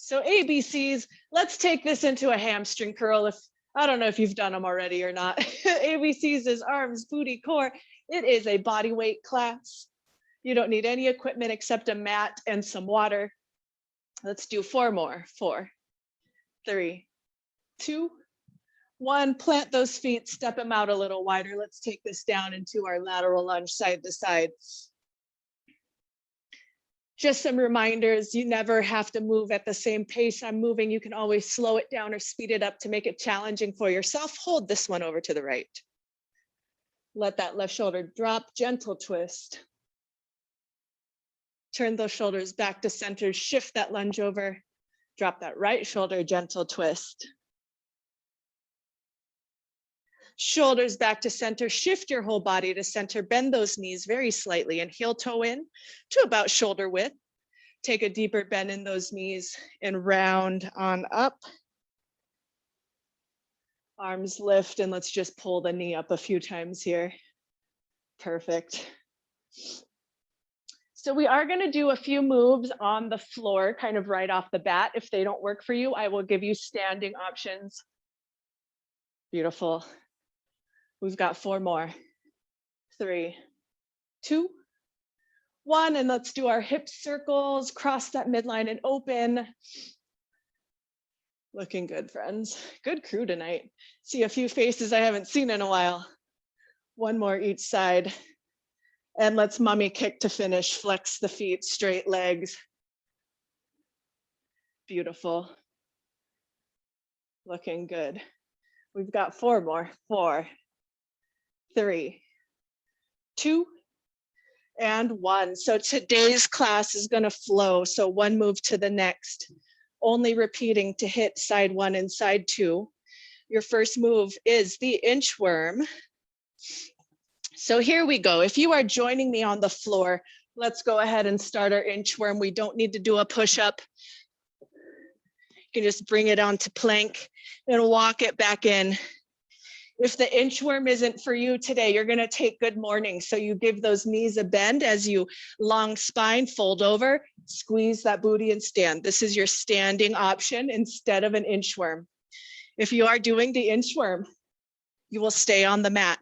So ABCs, let's take this into a hamstring curl. I don't know if you've done them already or not. ABCs is arms, booty, core. It is a body weight class. You don't need any equipment except a mat and some water. Let's do 4 more. 4, 3, 2, 1. Plant those feet, step them out a little wider. Let's take this down into our lateral lunge side to side. Just some reminders, you never have to move at the same pace I'm moving. You can always slow it down or speed it up to make it challenging for yourself. Hold this one over to the right. Let that left shoulder drop, gentle twist. Turn those shoulders back to center, shift that lunge over, drop that right shoulder, gentle twist. Shoulders back to center, shift your whole body to center, bend those knees very slightly and heel toe in to about shoulder width. Take a deeper bend in those knees and round on up. Arms lift and let's just pull the knee up a few times here. Perfect. So we are going to do a few moves on the floor kind of right off the bat. If they don't work for you, I will give you standing options. Beautiful. We've got 4 more. 3, 2, 1. And let's do our hip circles, cross that midline and open. Looking good, friends. Good crew tonight. See a few faces I haven't seen in a while. 1 more each side. And let's mummy kick to finish. Flex the feet, straight legs. Beautiful. Looking good. We've got 4 more. 4, 3, 2, and 1. So today's class is going to flow. So 1 move to the next, only repeating to hit side 1 and side 2. Your first move is the inchworm. So here we go. If you are joining me on the floor, let's go ahead and start our inchworm. We don't need to do a push-up. You can just bring it onto plank and walk it back in. If the inchworm isn't for you today, you're going to take good morning. So you give those knees a bend as you long spine, fold over, squeeze that booty and stand. This is your standing option instead of an inchworm. If you are doing the inchworm, you will stay on the mat.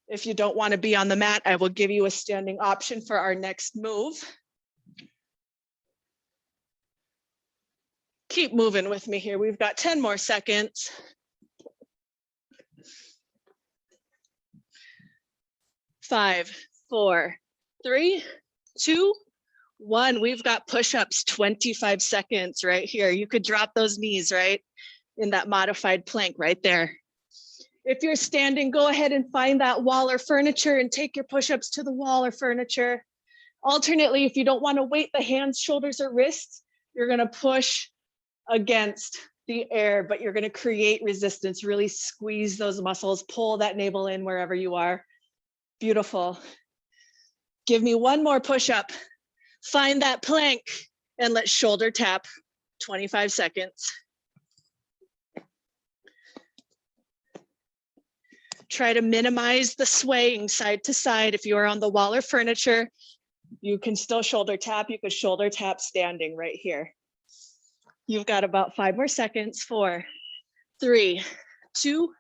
If you don't want to be on the mat, I will give you a standing option for our next move. Keep moving with me here. We've got 10 more seconds. 5, 4, 3, 2, 1. We've got push-ups, 25 seconds right here. You could drop those knees right in that modified plank right there. If you're standing, go ahead and find that wall or furniture and take your push-ups to the wall or furniture. Alternately, if you don't want to weight the hands, shoulders, or wrists, you're going to push against the air, but you're going to create resistance. Really squeeze those muscles, pull that navel in wherever you are. Beautiful. Give me 1 more push-up. Find that plank and let's shoulder tap. 25 seconds. Try to minimize the swaying side to side. If you are on the wall or furniture, you can still shoulder tap. You could shoulder tap standing right here. You've got about 5 more seconds. 4, 3, 2,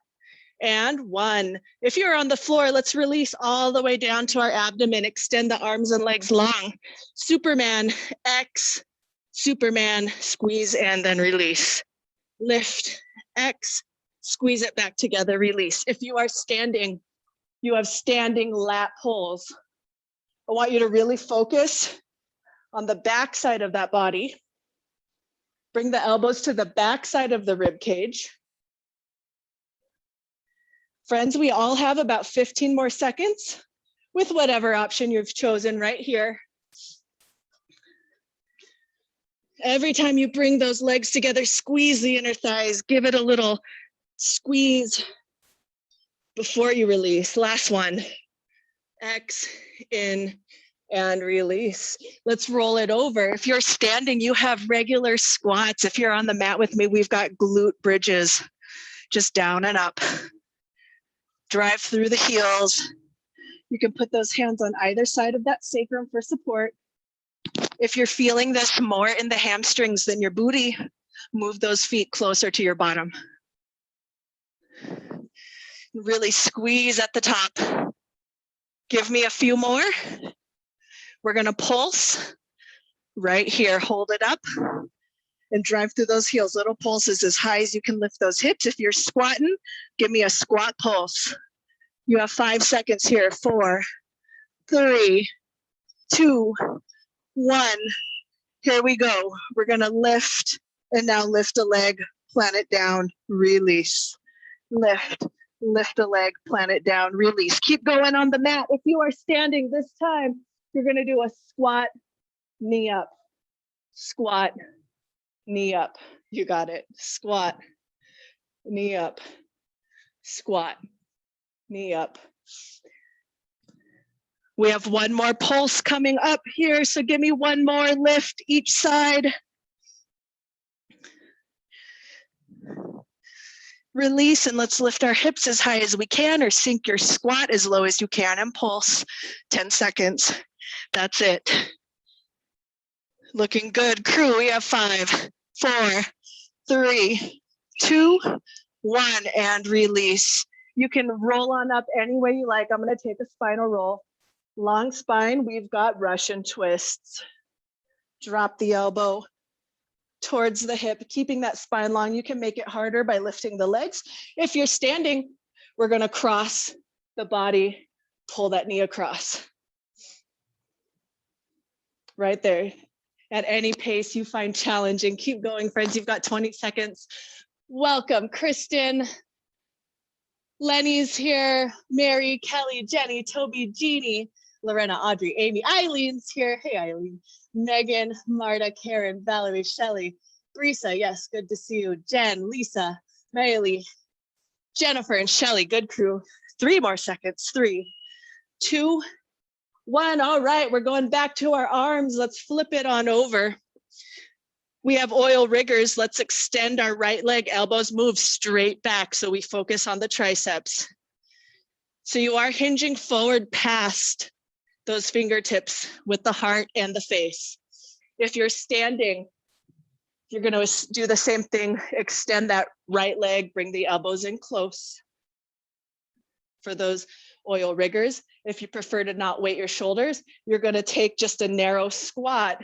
and 1. If you're on the floor, let's release all the way down to our abdomen. Extend the arms and legs long. Superman, X, Superman, squeeze and then release. Lift, X, squeeze it back together, release. If you are standing, you have standing lat pulls. I want you to really focus on the back side of that body. Bring the elbows to the back side of the rib cage. Friends, we all have about 15 more seconds with whatever option you've chosen right here. Every time you bring those legs together, squeeze the inner thighs, give it a little squeeze before you release. Last one. X, in, and release. Let's roll it over. If you're standing, you have regular squats. If you're on the mat with me, we've got glute bridges, just down and up. Drive through the heels. You can put those hands on either side of that sacrum for support. If you're feeling this more in the hamstrings than your booty, move those feet closer to your bottom. Really squeeze at the top. Give me a few more. We're gonna pulse right here. Hold it up and drive through those heels. Little pulses as high as you can lift those hips. If you're squatting, give me a squat pulse. You have 5 seconds here. 4, 3, 2, 1. Here we go. We're gonna lift and now lift a leg, plant it down, release. Lift a leg, plant it down, release. Keep going on the mat. If you are standing this time, you're gonna do a squat, knee up, squat, knee up. You got it. Squat, knee up, squat, knee up. We have one more pulse coming up here, so give me one more lift each side. Release, and let's lift our hips as high as we can, or sink your squat as low as you can, and pulse. 10 seconds. That's it. Looking good. Crew, we have 5, 4, 3, 2, 1, and release. You can roll on up any way you like. I'm going to take a spinal roll. Long spine, we've got Russian twists. Drop the elbow towards the hip, keeping that spine long. You can make it harder by lifting the legs. If you're standing, we're going to cross the body, pull that knee across. Right there. At any pace you find challenging, keep going, friends. You've got 20 seconds. Welcome, Kristen. Lenny's here. Mary, Kelly, Jenny, Toby, Jeannie, Lorena, Audrey, Amy, Eileen's here. Hey, Eileen. Megan, Marta, Karen, Valerie, Shelley, Brisa, yes, good to see you. Jen, Lisa, Maylee, Jennifer, and Shelley, good crew. 3 more seconds. 3, 2, 1. All right, we're going back to our arms. Let's flip it on over. We have oil riggers. Let's extend our right leg, elbows move straight back so we focus on the triceps. So you are hinging forward past those fingertips with the heart and the face. If you're standing, you're going to do the same thing. Extend that right leg, bring the elbows in close. For those oil riggers, if you prefer to not weight your shoulders, you're going to take just a narrow squat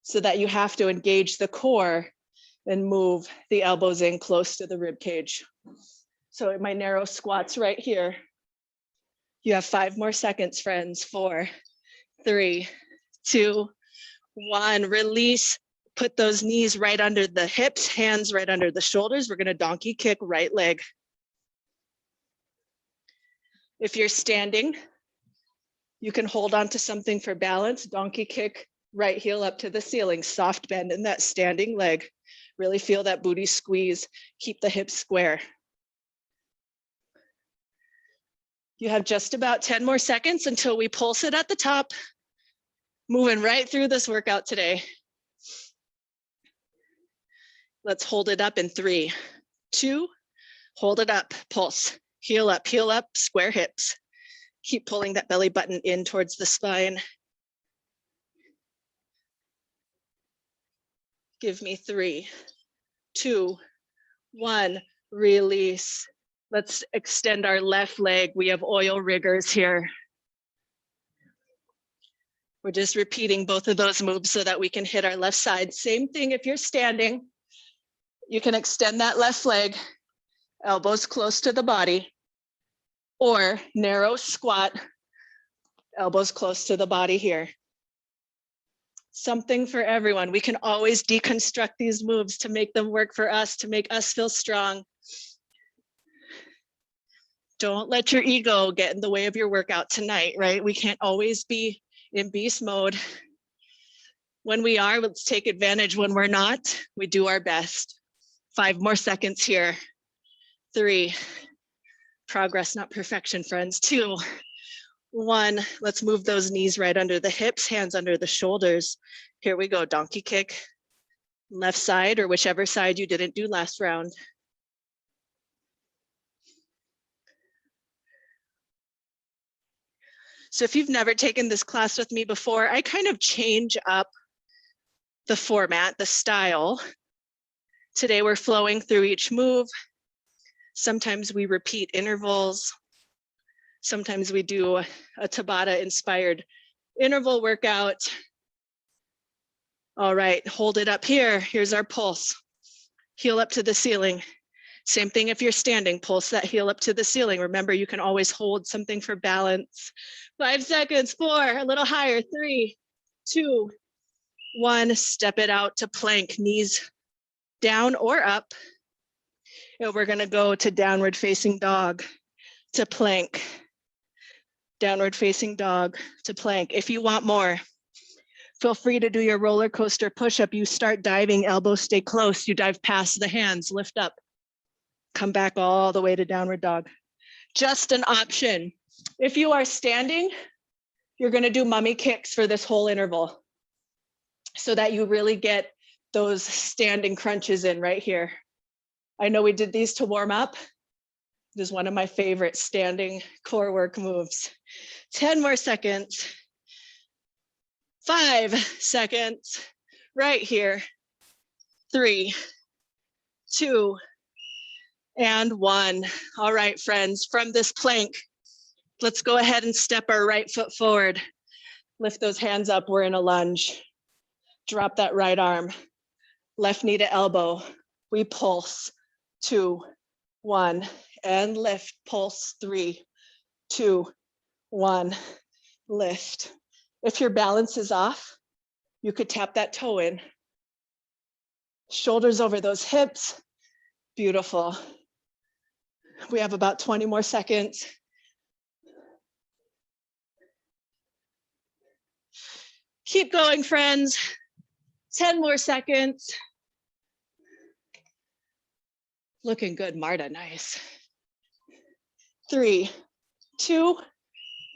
so that you have to engage the core and move the elbows in close to the rib cage. So my narrow squats right here. You have 5 more seconds, friends. 4, 3, 2, 1. Release. Put those knees right under the hips, hands right under the shoulders. We're going to donkey kick right leg. If you're standing, you can hold on to something for balance. Donkey kick right heel up to the ceiling. Soft bend in that standing leg. Really feel that booty squeeze. Keep the hips square. You have just about 10 more seconds until we pulse it at the top. Moving right through this workout today. Let's hold it up in 3, 2, hold it up, pulse, heel up, square hips. Keep pulling that belly button in towards the spine. Give me 3, 2, 1, release. Let's extend our left leg. We have oil riggers here. We're just repeating both of those moves so that we can hit our left side. Same thing if you're standing. You can extend that left leg, elbows close to the body, or narrow squat, elbows close to the body here. Something for everyone. We can always deconstruct these moves to make them work for us, to make us feel strong. Don't let your ego get in the way of your workout tonight, right? We can't always be in beast mode. When we are, let's take advantage. When we're not, we do our best. 5 more seconds here. 3, progress, not perfection, friends. 2, 1, let's move those knees right under the hips, hands under the shoulders. Here we go, donkey kick. Left side or whichever side you didn't do last round. So if you've never taken this class with me before, I kind of change up the format, the style. Today we're flowing through each move. Sometimes we repeat intervals. Sometimes we do a Tabata inspired interval workout. All right, hold it up here. Here's our pulse. Heel up to the ceiling. Same thing if you're standing, pulse that heel up to the ceiling. Remember, you can always hold something for balance. 5 seconds, 4, a little higher, 3, 2, 1, step it out to plank, knees down or up. And we're gonna go to downward facing dog to plank. Downward facing dog to plank. If you want more, feel free to do your roller coaster push-up. You start diving, elbows stay close. You dive past the hands, lift up. Come back all the way to downward dog. Just an option. If you are standing, you're gonna do mummy kicks for this whole interval so that you really get those standing crunches in right here. I know we did these to warm up. This is one of my favorite standing core work moves. 10 more seconds. 5 seconds, right here. 3, 2, and 1. All right, friends, from this plank, let's go ahead and step our right foot forward. Lift those hands up, we're in a lunge. Drop that right arm, left knee to elbow. We pulse, 2, 1, and lift, pulse, 3, 2, 1, lift. If your balance is off, you could tap that toe in. Shoulders over those hips, beautiful. We have about 20 more seconds. Keep going, friends. 10 more seconds. Looking good, Marta, nice. 3, 2,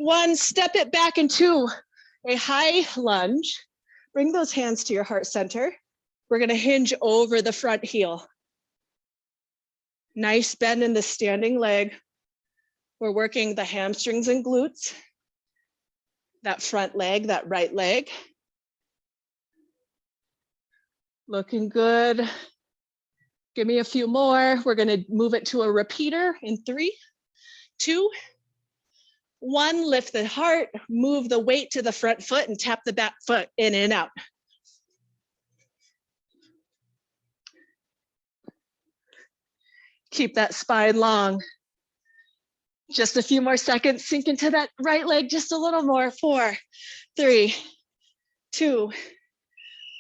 1, step it back into a high lunge. Bring those hands to your heart center. We're gonna hinge over the front heel. Nice bend in the standing leg. We're working the hamstrings and glutes. That front leg, that right leg. Looking good. Give me a few more. We're gonna move it to a repeater in 3, 2, 1. Lift the heart, move the weight to the front foot and tap the back foot in and out. Keep that spine long. Just a few more seconds, sink into that right leg just a little more. 4, 3, 2,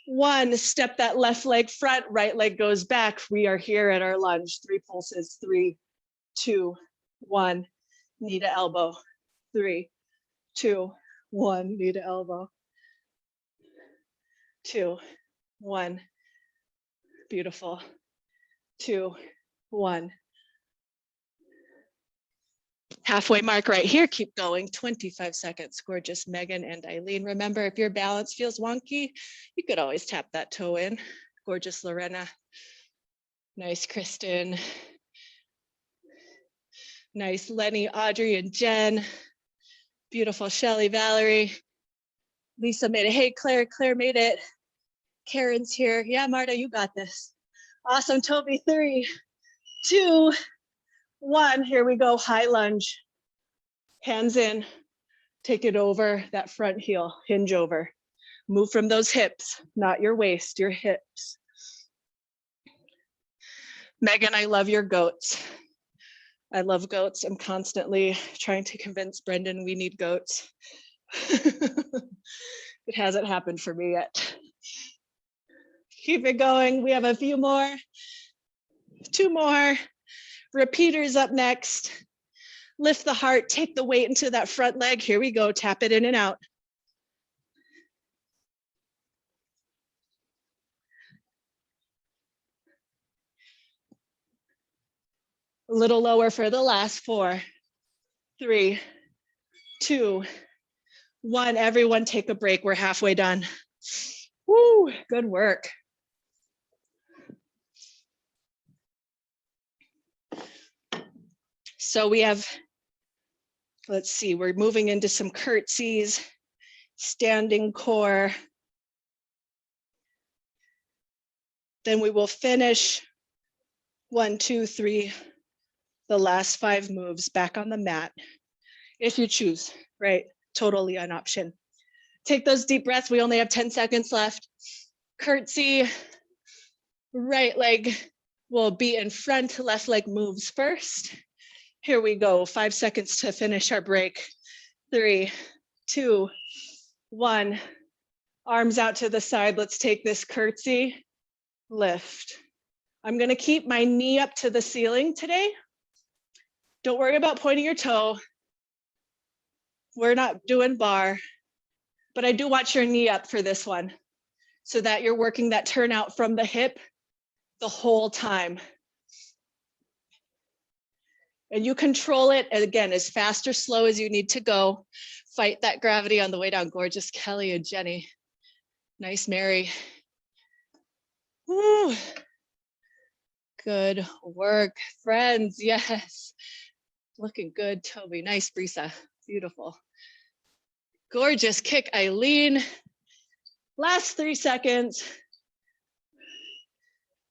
1. Step that left leg front, right leg goes back. We are here at our lunge. 3 pulses, 3, 2, 1. Knee to elbow. 3, 2, 1. Knee to elbow. 2, 1. Beautiful. 2, 1. Halfway mark right here, keep going, 25 seconds. Gorgeous Megan and Eileen. Remember, if your balance feels wonky, you could always tap that toe in. Gorgeous Lorena. Nice Kristen. Nice Lenny, Audrey, and Jen. Beautiful Shelly, Valerie. Lisa made it. Hey, Claire made it. Karen's here. Yeah, Marta, you got this. Awesome, Toby. 3, 2, 1. Here we go, high lunge. Hands in, take it over that front heel, hinge over. Move from those hips, not your waist, your hips. Megan, I love your goats. I love goats. I'm constantly trying to convince Brendan we need goats. It hasn't happened for me yet. Keep it going. We have a few more. 2 more. Repeaters up next. Lift the heart, take the weight into that front leg. Here we go, tap it in and out. A little lower for the last 4, 3, 2, 1. Everyone take a break. We're halfway done. Woo, good work. So we have Let's see, we're moving into some curtsies, standing core. Then we will finish 1, 2, 3, the last 5 moves back on the mat, if you choose, right? Totally an option. Take those deep breaths. We only have 10 seconds left. Curtsy, right leg will be in front, left leg moves first. Here we go, 5 seconds to finish our break. 3, 2, 1. Arms out to the side. Let's take this curtsy, lift. I'm gonna keep my knee up to the ceiling today. Don't worry about pointing your toe. We're not doing bar, but I do want your knee up for this one so that you're working that turnout from the hip the whole time. And you control it, again, as fast or slow as you need to go. Fight that gravity on the way down. Gorgeous Kelly and Jenny. Nice Mary. Woo. Good work, friends. Yes. Looking good, Toby. Nice, Brisa. Beautiful. Gorgeous kick, Eileen. Last 3 seconds.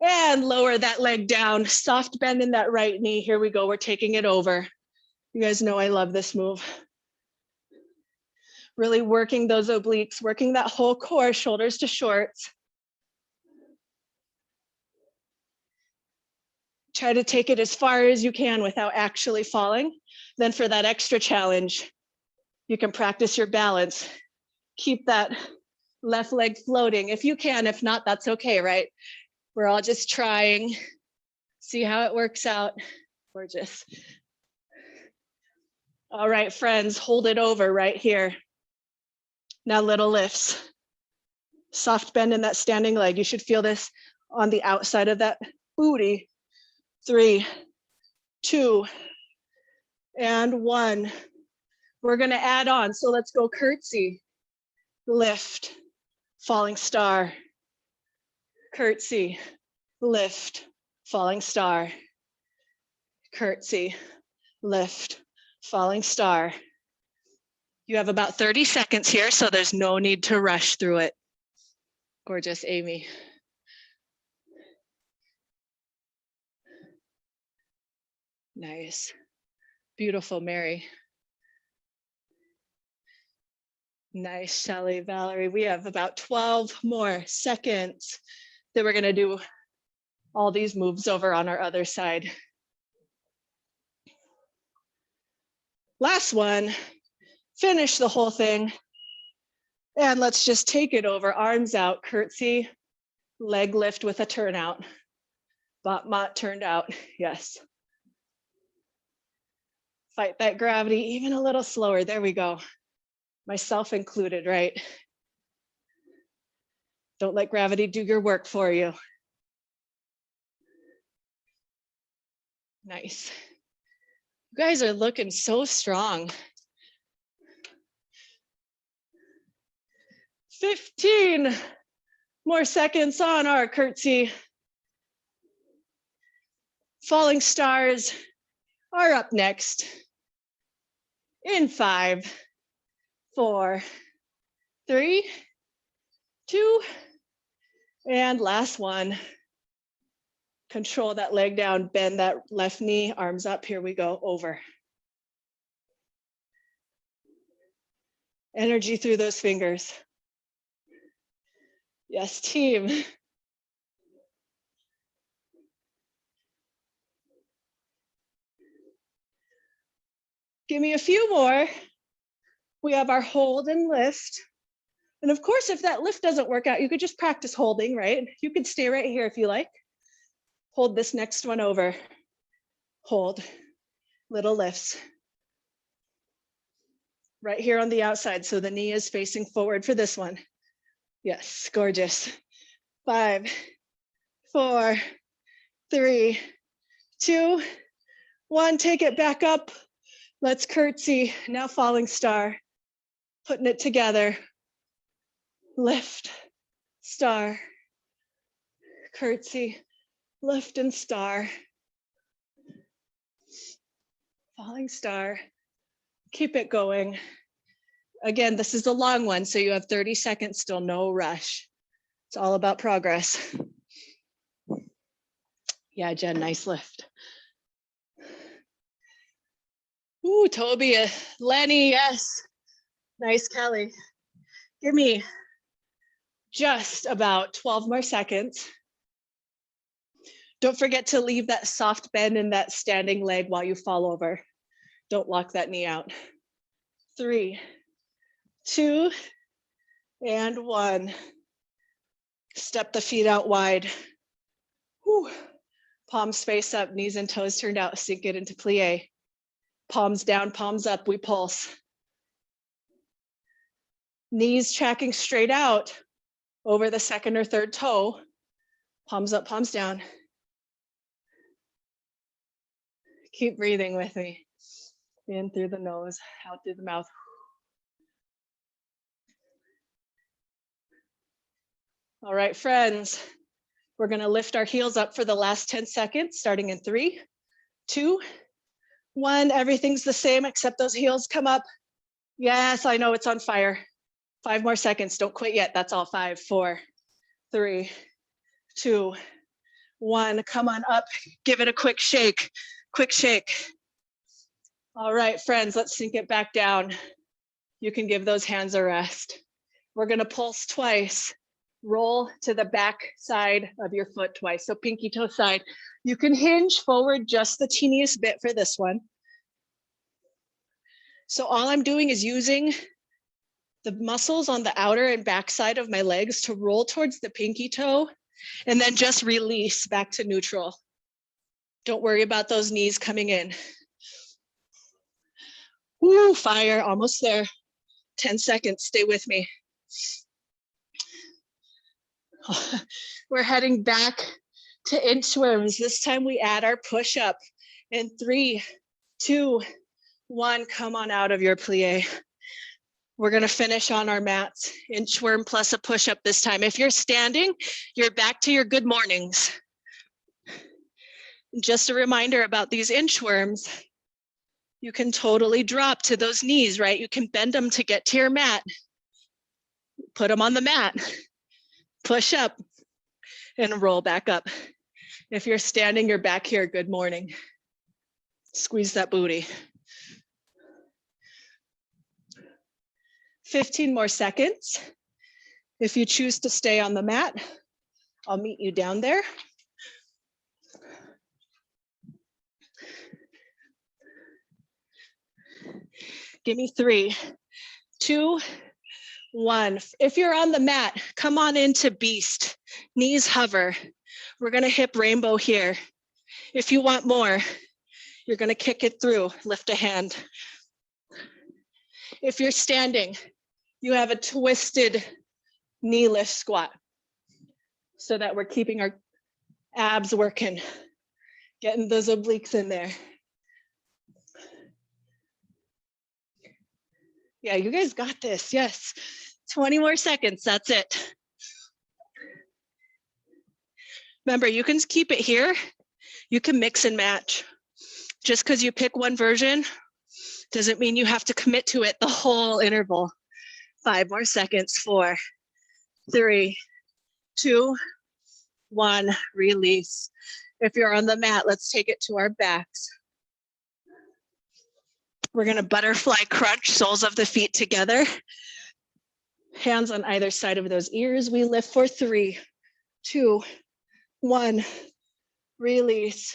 And lower that leg down. Soft bend in that right knee. Here we go. We're taking it over. You guys know I love this move. Really working those obliques, working that whole core, shoulders to shorts. Try to take it as far as you can without actually falling. Then for that extra challenge, you can practice your balance. Keep that left leg floating if you can. If not, that's okay, right? We're all just trying. See how it works out. Gorgeous. All right, friends, hold it over right here. Now little lifts. Soft bend in that standing leg. You should feel this on the outside of that booty. 3, 2, and 1. We're gonna add on. So let's go curtsy, lift, falling star, curtsy, lift, falling star, curtsy, lift, falling star. You have about 30 seconds here, so there's no need to rush through it. Gorgeous, Amy. Nice. Beautiful, Mary. Nice, Shelly, Valerie. We have about 12 more seconds. Then we're gonna do all these moves over on our other side. Last one, finish the whole thing. And let's just take it over, arms out, curtsy, leg lift with a turnout. Bot mat turned out, yes. Fight that gravity even a little slower, there we go. Myself included, right? Don't let gravity do your work for you. Nice. You guys are looking so strong. 15 more seconds on our curtsy. Falling stars are up next. In 5, 4, 3, 2, and last one. Control that leg down, bend that left knee, arms up, here we go, over. Energy through those fingers. Yes, team. Give me a few more. We have our hold and lift. And of course, if that lift doesn't work out, you could just practice holding, right? You could stay right here if you like. Hold this next one over. Hold, little lifts. Right here on the outside, so the knee is facing forward for this one. Yes, gorgeous. 5, 4, 3, 2, 1, take it back up. Let's curtsy, now falling star. Putting it together. Lift, star, curtsy, lift and star. Falling star. Keep it going. Again, this is a long one, so you have 30 seconds still, no rush. It's all about progress. Yeah, Jen, nice lift. Ooh, Toby, Lenny, yes. Nice, Kelly. Give me just about 12 more seconds. Don't forget to leave that soft bend in that standing leg while you fall over. Don't lock that knee out. 3, 2, and 1. Step the feet out wide. Whew. Palms face up, knees and toes turned out, sink it into plie. Palms down, palms up, we pulse. Knees tracking straight out over the second or third toe. Palms up, palms down. Keep breathing with me. In through the nose, out through the mouth. All right, friends, we're gonna lift our heels up for the last 10 seconds, starting in 3, 2, 1. Everything's the same except those heels come up. Yes, I know it's on fire. 5 more seconds, don't quit yet. That's all. 5, 4, 3, 2, 1. Come on up, give it a quick shake, quick shake. All right, friends, let's sink it back down. You can give those hands a rest. We're gonna pulse twice. Roll to the back side of your foot twice. So pinky toe side. You can hinge forward just the teeniest bit for this one. So all I'm doing is using the muscles on the outer and back side of my legs to roll towards the pinky toe and then just release back to neutral. Don't worry about those knees coming in. Woo, fire, almost there. 10 seconds, stay with me. We're heading back to inchworms. This time we add our push up in 3, 2, 1. Come on out of your plie. We're gonna finish on our mats. Inchworm plus a push up this time. If you're standing, you're back to your good mornings. Just a reminder about these inchworms. You can totally drop to those knees, right? You can bend them to get to your mat. Put them on the mat. Push up and roll back up. If you're standing, you're back here. Good morning. Squeeze that booty. 15 more seconds. If you choose to stay on the mat, I'll meet you down there. Give me 3, 2, 1. If you're on the mat, come on into beast. Knees hover. We're gonna hip rainbow here. If you want more, you're gonna kick it through, lift a hand. If you're standing, you have a twisted knee lift squat so that we're keeping our abs working, getting those obliques in there. Yeah, you guys got this, yes. 20 more seconds, that's it. Remember, you can keep it here. You can mix and match. Just because you pick one version doesn't mean you have to commit to it the whole interval. 5 more seconds, 4, 3, 2, 1, release. If you're on the mat, let's take it to our backs. We're gonna butterfly crunch, soles of the feet together. Hands on either side of those ears. We lift for 3, 2, 1, release.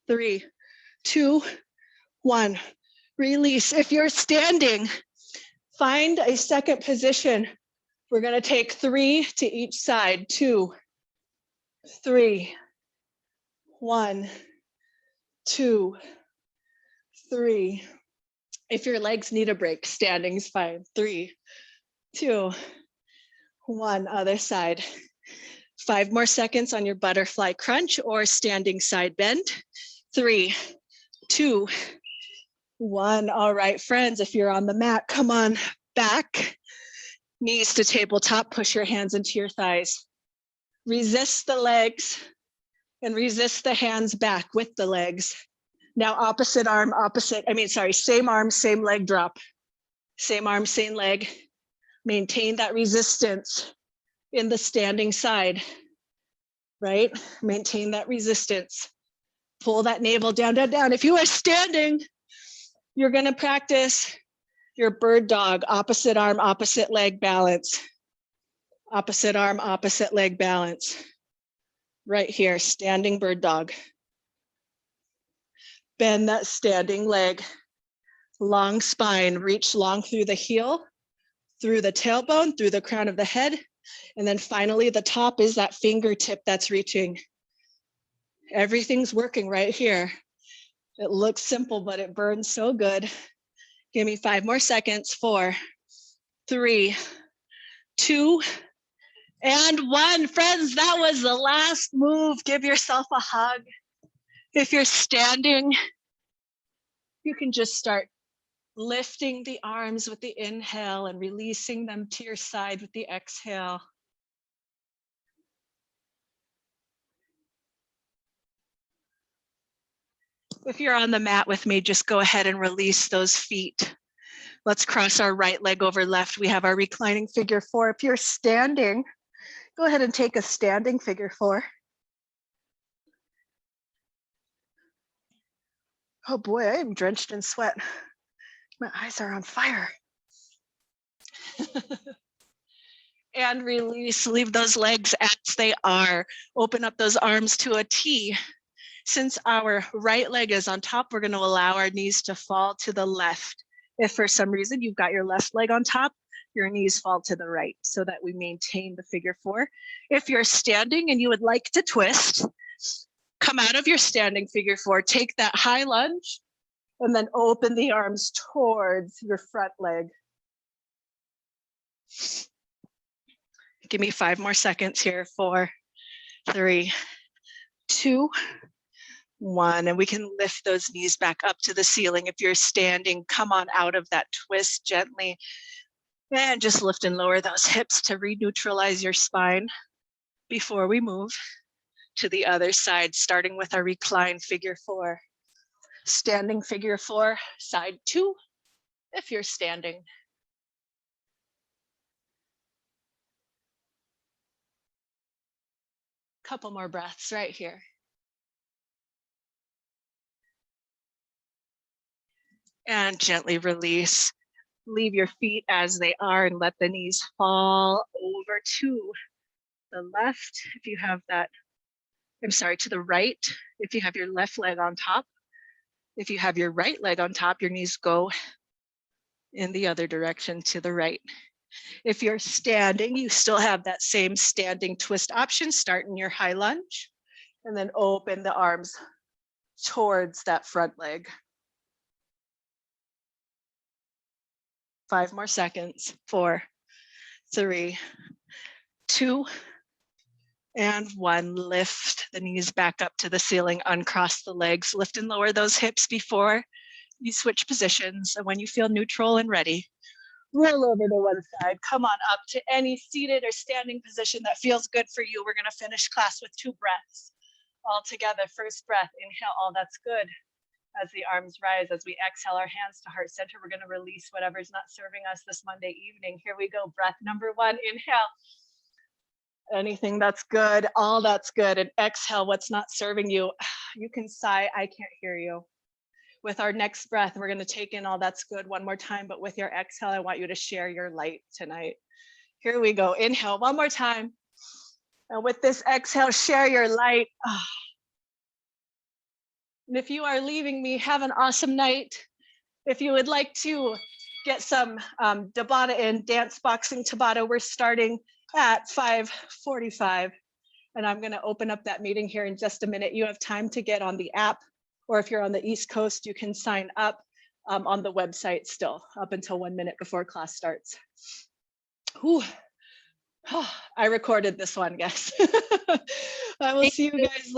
3, 2, 1, release. If you're standing, find a second position. We're gonna take 3 to each side. 2, 3, 1, 2, 3. If your legs need a break, standing's fine. 3, 2, 1, other side. 5 more seconds on your butterfly crunch or standing side bend. 3, 2, 1. All right, friends, if you're on the mat, come on back. Knees to tabletop, push your hands into your thighs. Resist the legs and resist the hands back with the legs. Now same arm, same leg drop. Same arm, same leg. Maintain that resistance in the standing side, right? Maintain that resistance. Pull that navel down, down, down. If you are standing, you're gonna practice your bird dog, opposite arm, opposite leg balance. Opposite arm, opposite leg balance. Right here, standing bird dog. Bend that standing leg. Long spine, reach long through the heel, through the tailbone, through the crown of the head. And then finally, the top is that fingertip that's reaching. Everything's working right here. It looks simple, but it burns so good. Give me 5 more seconds. 4, 3, 2, and 1. Friends, that was the last move. Give yourself a hug. If you're standing, you can just start lifting the arms with the inhale and releasing them to your side with the exhale. If you're on the mat with me, just go ahead and release those feet. Let's cross our right leg over left. We have our reclining figure 4. If you're standing, go ahead and take a standing figure 4. Oh boy, I am drenched in sweat. My eyes are on fire. And release, leave those legs as they are. Open up those arms to a T. Since our right leg is on top, we're going to allow our knees to fall to the left. If for some reason you've got your left leg on top, your knees fall to the right so that we maintain the figure 4. If you're standing and you would like to twist, come out of your standing figure 4, take that high lunge, and then open the arms towards your front leg. Give me 5 more seconds here. 4, 3, 2, 1. And we can lift those knees back up to the ceiling. If you're standing, come on out of that twist gently. And just lift and lower those hips to re-neutralize your spine before we move to the other side, starting with our recline figure 4. Standing figure 4, side 2, if you're standing. Couple more breaths right here. And gently release. Leave your feet as they are and let the knees fall over to the left. If you have that, to the right. If you have your left leg on top. If you have your right leg on top, your knees go in the other direction to the right. If you're standing, you still have that same standing twist option. Start in your high lunge and then open the arms towards that front leg. 5 more seconds. 4, 3, 2, and 1. Lift the knees back up to the ceiling, uncross the legs, lift and lower those hips before you switch positions. And when you feel neutral and ready, roll over to one side, come on up to any seated or standing position that feels good for you. We're gonna finish class with 2 breaths all together. First breath, inhale, all that's good. As the arms rise, as we exhale our hands to heart center, we're gonna release whatever's not serving us this Monday evening. Here we go, breath number 1, inhale. Anything that's good, all that's good, and exhale what's not serving you. You can sigh, I can't hear you. With our next breath, we're gonna take in all that's good one more time, but with your exhale, I want you to share your light tonight. Here we go, inhale one more time. And with this exhale, share your light. And if you are leaving me, have an awesome night. If you would like to get some Tabata in, dance boxing Tabata, we're starting at 5:45. And I'm gonna open up that meeting here in just a minute. You have time to get on the app, or if you're on the East Coast, you can sign up on the website still, up until 1 minute before class starts. Whew. I recorded this one, guys. I will see you guys later.